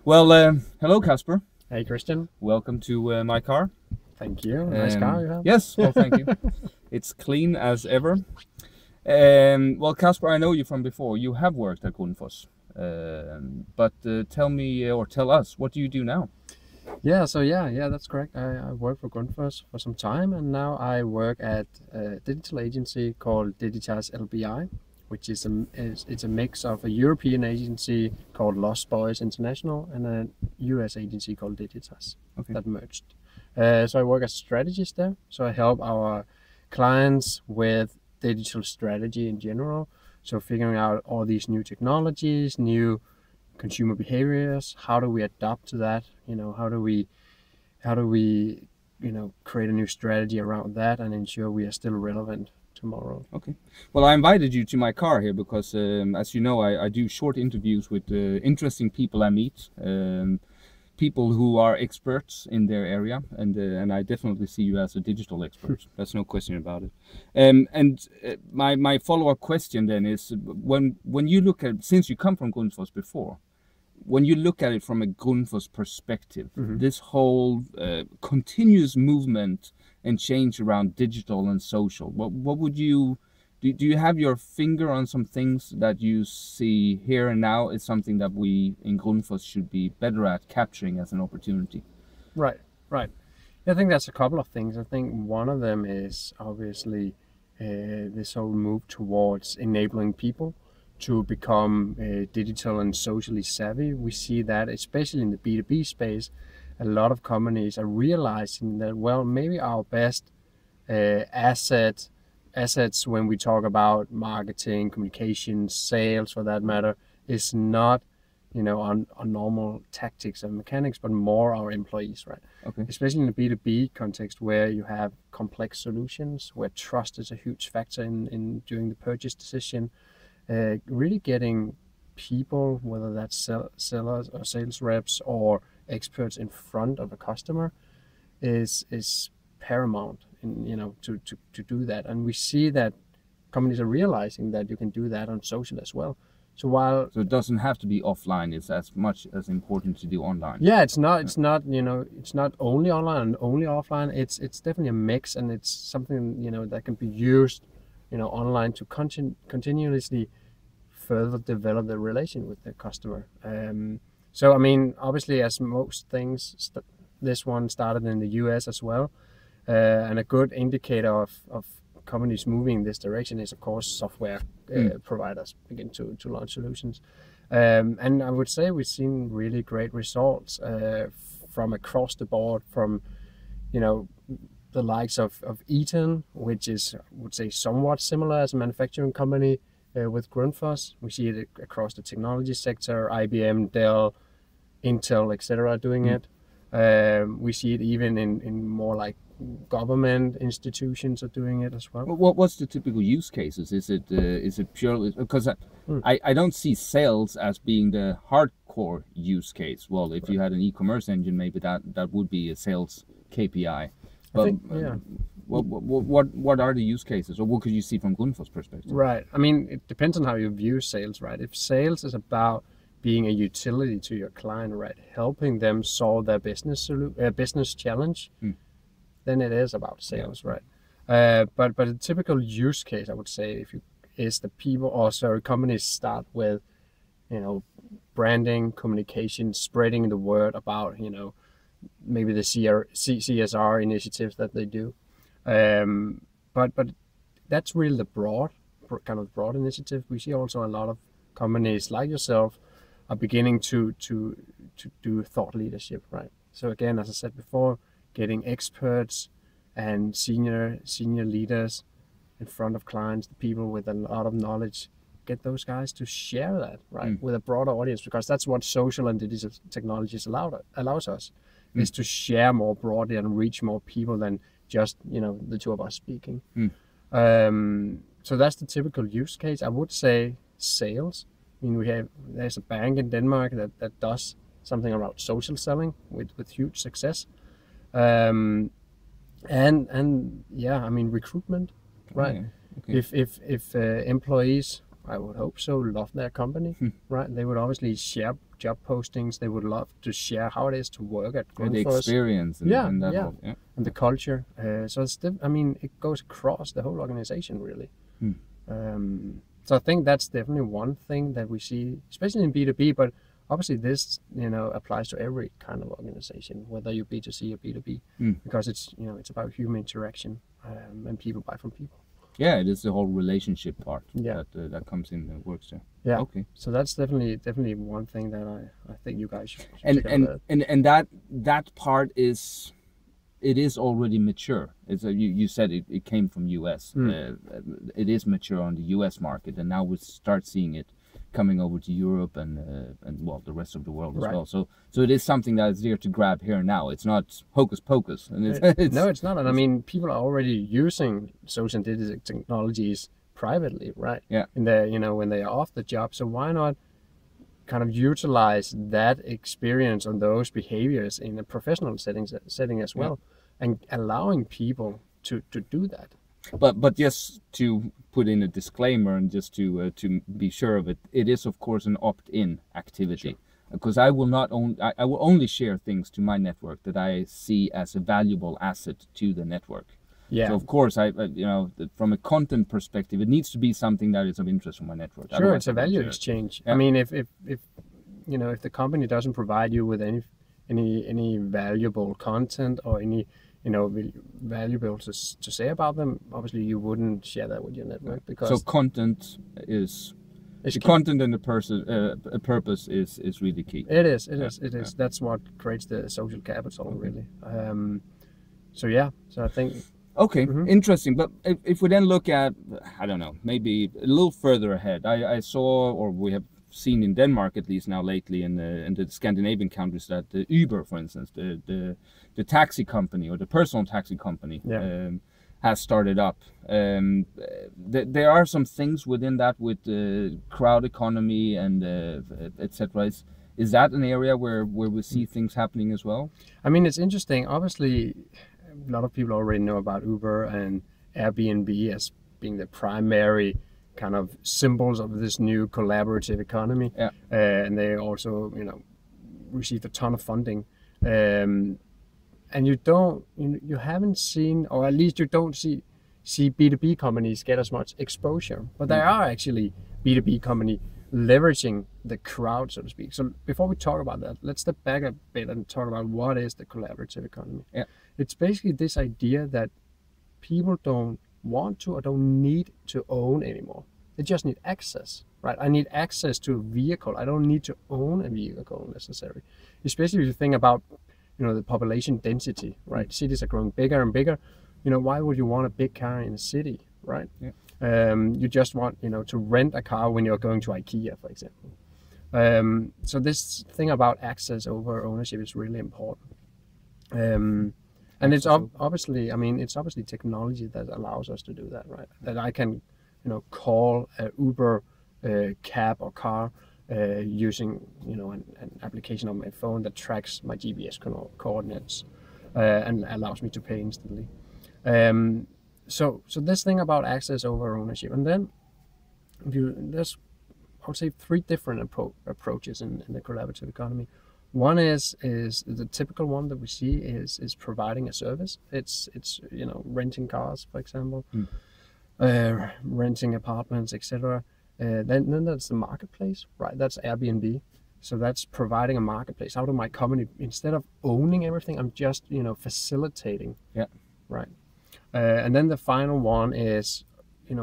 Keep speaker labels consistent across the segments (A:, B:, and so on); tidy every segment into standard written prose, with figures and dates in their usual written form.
A: Well, hello, Casper.
B: Hey, Christian.
A: Welcome to my car.
B: Thank you. Nice car you have.
A: Yes, well, thank you. It's clean as ever. Well, Casper, I know you from before. You have worked at Grundfos. But tell me, or tell us, what do you do now?
B: Yeah, that's correct. I worked for Grundfos for some time, and now I work at a digital agency called Digitas LBI, which is a mix of a European agency called Lost Boys International and a US agency called Digitas that merged. So I work as a strategist there. So I help our clients with digital strategy in general. So figuring out all these new technologies, new consumer behaviors, how do we adapt to that? How do we create a new strategy around that and ensure we are still relevant tomorrow.
A: Okay. Well, I invited you to my car here because, as you know, I do short interviews with interesting people I meet, people who are experts in their area, and I definitely see you as a digital expert. That's no question about it. My follow-up question then is, when you look at, since you come from Grundfos before, when you look at it from a Grundfos perspective, this whole continuous movement and change around digital and social, what would you do? You have your finger on some things that you see here and now is something that we in Grundfos should be better at capturing as an opportunity?
B: Right. I think that's a couple of things. I think one of them is obviously this whole move towards enabling people to become digital and socially savvy. We see that especially in the B2B space, a lot of companies are realizing that, well, maybe our best assets when we talk about marketing, communication, sales for that matter, is not on normal tactics and mechanics, but more our employees, right?
A: Okay.
B: Especially in the B2B context where you have complex solutions, where trust is a huge factor in during the purchase decision. Really getting people, whether that's sellers or sales reps or experts in front of a customer, is paramount in to do that. And we see that companies are realizing that you can do that on social as well. So
A: it doesn't have to be offline, it's as much as important to do online.
B: Yeah, it's not only online and only offline. It's definitely a mix, and it's something that can be used online to continuously further develop the relation with the customer. So I mean, obviously, as most things, this one started in the US as well, and a good indicator of companies moving in this direction is, of course, software providers begin to launch solutions. And I would say we've seen really great results from across the board, from the likes of Eaton, which is, I would say, somewhat similar as a manufacturing company with Grundfos. We see it across the technology sector, IBM, Dell, Intel, etc. doing it. We see it even in more like government institutions are doing it as well.
A: What's the typical use cases? Is it purely because I don't see sales as being the hardcore use case. Well, if you had an e-commerce engine, maybe that would be a sales KPI. But what are the use cases, or what could you see from Grundfos' perspective?
B: Right. I mean, it depends on how you view sales, right? If sales is about being a utility to your client, right, helping them solve their business challenge, then it is about sales, right? But a typical use case, I would say, is the people, companies start with, branding, communication, spreading the word about, maybe the CSR initiatives that they do. But that's really the broad initiative. We see also a lot of companies like yourself are beginning to do thought leadership, right? So again, as I said before, getting experts and senior leaders in front of clients, the people with a lot of knowledge, get those guys to share that, right, with a broader audience, because that's what social and digital technologies allows us, is to share more broadly and reach more people than just the two of us speaking. So that's the typical use case. I would say sales. I mean, there's a bank in Denmark that does something around social selling with huge success. And yeah, I mean, recruitment, right? Okay. If employees, I would hope so, love their company, right? They would obviously share job postings. They would love to share how it is to work at
A: the
B: Grundfos.
A: experience and,
B: Yeah,
A: and that
B: yeah.
A: whole,
B: And the culture. So it's I mean, it goes across the whole organization, really. So I think that's definitely one thing that we see, especially in B2B, but obviously this, applies to every kind of organization, whether you're B2C or B2B, because it's, it's about human interaction, and people buy from people.
A: Yeah, it is the whole relationship part
B: Yeah.
A: that comes in and works there.
B: Yeah.
A: Okay.
B: So that's definitely one thing that I think you guys should
A: And
B: check out.
A: and that part is, it is already mature. It's you said it came from US. It is mature on the US market, and now we start seeing it coming over to Europe and well, the rest of the world as
B: Right.
A: well. So it is something that is there to grab here now. It's not hocus pocus. And
B: No, it's not. And I mean, people are already using social and digital technologies privately, right?
A: Yeah.
B: In their, when they are off the job. So why not kind of utilize that experience on those behaviors in a professional setting as well, and allowing people to do that.
A: But just to put in a disclaimer and just to be sure of it, it is of course an opt-in activity, because I will only share things to my network that I see as a valuable asset to the network.
B: Yeah.
A: So of course from a content perspective, it needs to be something that is of interest for my network.
B: Sure,
A: Otherwise,
B: it's a
A: I won't
B: value
A: share it.
B: exchange.
A: Yeah.
B: I mean, if the company doesn't provide you with any valuable content or any valuable to say about them, obviously you wouldn't share that with your network, because
A: So content is
B: it's
A: the
B: key.
A: content and the purpose is really key.
B: It is. That's what creates the social capital, really. So yeah. So I think.
A: Okay, interesting. But if we then look at, I don't know, maybe a little further ahead, I saw, or we have seen in Denmark at least now lately, in the Scandinavian countries, that the Uber, for instance, the taxi company or the personal taxi company, has started up. There are some things within that with the crowd economy and etc. Is that an area where we see things happening as well?
B: I mean, it's interesting. Obviously, a lot of people already know about Uber and Airbnb as being the primary kind of symbols of this new collaborative economy.
A: Yeah.
B: And they also, received a ton of funding. And you haven't seen, or at least you don't see B2B companies get as much exposure. But there are actually B2B company leveraging the crowd, so to speak. So before we talk about that, let's step back a bit and talk about what is the collaborative economy.
A: Yeah.
B: It's basically this idea that people don't want to or don't need to own anymore. They just need access, right? I need access to a vehicle. I don't need to own a vehicle necessarily. Especially if you think about, the population density, right? Cities are growing bigger and bigger. Why would you want a big car in a city, right?
A: Yeah.
B: You just want, to rent a car when you're going to IKEA, for example. So this thing about access over ownership is really important. And it's obviously, it's obviously technology that allows us to do that, right? That I can, call a Uber cab or car using, an application on my phone that tracks my GPS coordinates and allows me to pay instantly. So this thing about access over ownership, and then there's, I would say, three different approaches in the collaborative economy. One is the typical one that we see is providing a service. It's renting cars, for example, renting apartments, etc. Then that's the marketplace, right? That's Airbnb. So that's providing a marketplace. How do my company, instead of owning everything, I'm just facilitating.
A: Yeah.
B: Right. And then the final one is,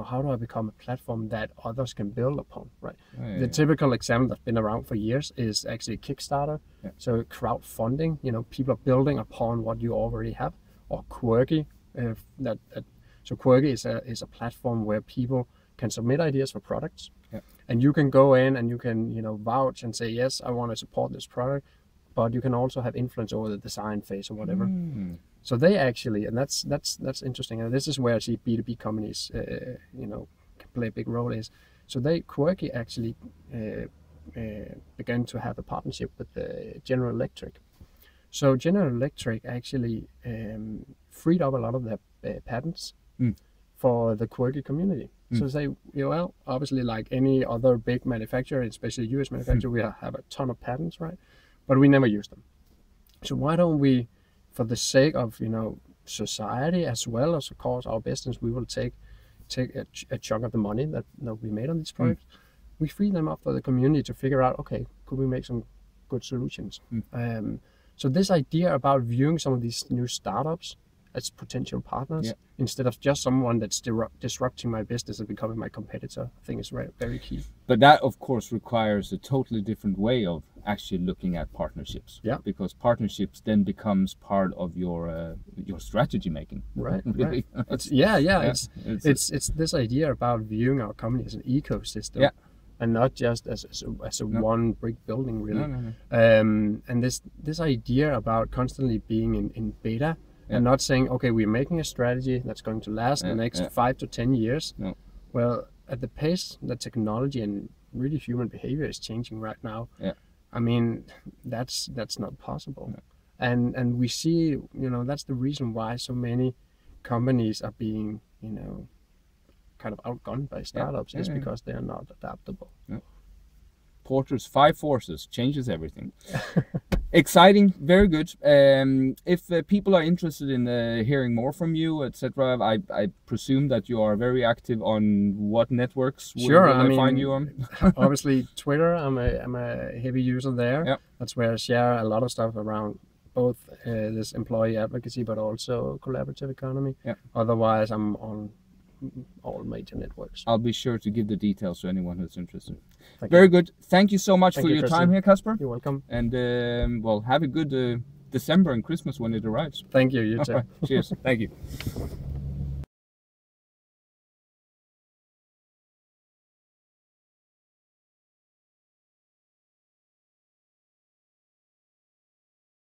B: how do I become a platform that others can build upon, right? The typical example that's been around for years is actually Kickstarter.
A: Yeah.
B: So crowdfunding, people are building upon what you already have, or Quirky. So Quirky is a platform where people can submit ideas for products.
A: Yeah.
B: And you can go in and you can, vouch and say, yes, I want to support this product, but you can also have influence over the design phase or whatever. So they actually, and that's interesting, and this is where I see B2B companies, can play a big role. Is so Quirky actually began to have a partnership with General Electric. So General Electric actually freed up a lot of their patents for the quirky community. So say, well, obviously like any other big manufacturer, especially US manufacturer, we have a ton of patents, right? But we never use them. So why don't we, for the sake of, society as well as of course our business, we will take a chunk of the money that we made on these products. We free them up for the community to figure out, okay, could we make some good solutions? So this idea about viewing some of these new startups as potential partners instead of just someone that's disrupting my business and becoming my competitor, I think is very key.
A: But that, of course, requires a totally different way of actually looking at partnerships.
B: Yeah.
A: Because partnerships then becomes part of your strategy making.
B: Right.
A: Really.
B: Right. It's this idea about viewing our company as an ecosystem.
A: Yeah.
B: And not just as a one brick building, really.
A: No.
B: And this idea about constantly being in beta. And not saying, okay, we're making a strategy that's going to last the next 5 to 10 years.
A: No.
B: Well, at the pace that technology and really human behavior is changing right now, I mean, that's not possible. No. And we see, that's the reason why so many companies are being, kind of outgunned by startups is because they are not adaptable.
A: Yeah. Porter's 5 forces changes everything. Exciting, very good. If people are interested in hearing more from you, etc., I presume that you are very active on what networks
B: will
A: I find you on?
B: Obviously, Twitter. I'm a heavy user there. Yep. That's where I share a lot of stuff around both this employee advocacy, but also collaborative economy. Yep. Otherwise, I'm on all major networks.
A: I'll be sure to give the details to anyone who's interested. Very good. Thank you so much for your time here, Kasper.
B: You're welcome.
A: And well, have a good December and Christmas when it arrives.
B: Thank you. You too.
A: Cheers. Thank you.